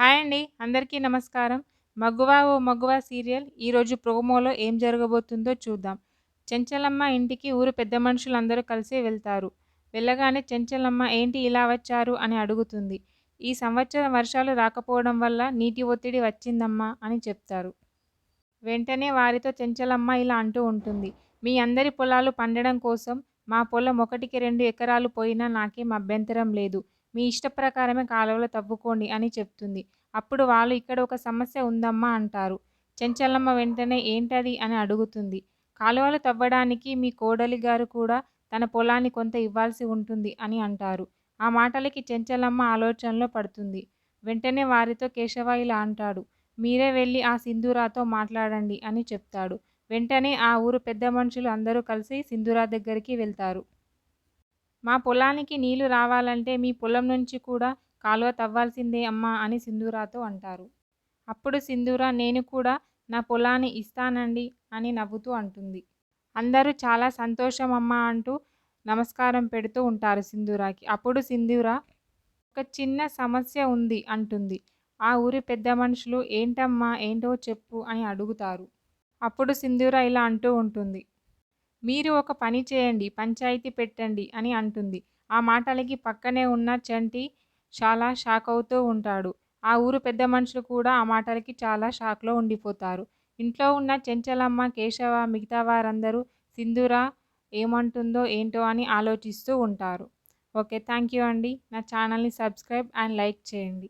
Hi అండి. అందరికీ నమస్కారం. 'మగువా ఓ మగువా' సీరియల్ ఈరోజు ప్రోమోలో ఏం జరగబోతుందో చూద్దాం. చెంచలమ్మ ఇంటికి ఊరు పెద్ద మనుషులందరూ కలిసి వెళ్తారు. వెళ్ళగానే చెంచలమ్మ ఏంటి ఇలా వచ్చారు అని అడుగుతుంది. ఈ సంవత్సరం వర్షాలు రాకపోవడం వల్ల నీటి ఒత్తిడి వచ్చిందమ్మా అని చెప్తారు. వెంటనే వారితో చెంచలమ్మ ఇలా అంటూ ఉంటుంది. మీ అందరి పొలాలు పండడం కోసం మా పొలం 1కి 2 ఎకరాలు పోయినా నాకేం అభ్యంతరం లేదు. మీ ఇష్టప్రకారమే కాలువలు తవ్వుకోండి అని చెప్తుంది. అప్పుడు వాళ్ళు ఇక్కడ ఒక సమస్య ఉందమ్మా అంటారు. చెంచలమ్మ వెంటనే ఏంటది అని అడుగుతుంది. కాలువలు తవ్వడానికి మీ కోడలి గారు కూడా తన పొలాన్ని కొంత ఇవ్వాల్సి ఉంటుంది అని అంటారు. ఆ మాటలకి చెంచలమ్మ ఆలోచనలో పడుతుంది. వెంటనే వారితో కేశవ ఇలా అంటాడు. మీరే వెళ్ళి ఆ సింధూరాతో మాట్లాడండి అని చెప్తాడు. వెంటనే ఆ ఊరు పెద్ద మనుషులు అందరూ కలిసి సింధూరా దగ్గరికి వెళ్తారు. మా పొలానికి నీళ్లు రావాలంటే మీ పొలం నుంచి కూడా కాలువ తవ్వాల్సిందే అమ్మా అని సింధూరాతో అంటారు. అప్పుడు సింధూర నేను కూడా నా పొలాన్ని ఇస్తానండి అని నవ్వుతూ అంటుంది. అందరూ చాలా సంతోషం అమ్మా అంటూ నమస్కారం పెడుతూ ఉంటారు సింధూరాకి. అప్పుడు సింధూర ఒక చిన్న సమస్య ఉంది అంటుంది. ఆ ఊరి పెద్ద మనుషులు ఏంటమ్మా ఏంటో చెప్పు అని అడుగుతారు. అప్పుడు సింధూర ఇలా అంటూ ఉంటుంది. మీరు ఒక పని చేయండి, పంచాయితీ పెట్టండి అని అంటుంది. ఆ మాటలకి పక్కనే ఉన్న చంటి చాలా షాక్ అవుతూ ఉంటాడు. ఆ ఊరు పెద్ద మనుషులు కూడా ఆ మాటలకి చాలా షాక్లో ఉండిపోతారు. ఇంట్లో ఉన్న చెంచలమ్మ, కేశవ మిగతా వారందరూ సింధూర ఏమంటుందో ఏంటో అని ఆలోచిస్తూ ఉంటారు. ఓకే, థ్యాంక్ యూ అండి. నా ఛానల్ని సబ్స్క్రైబ్ అండ్ లైక్ చేయండి.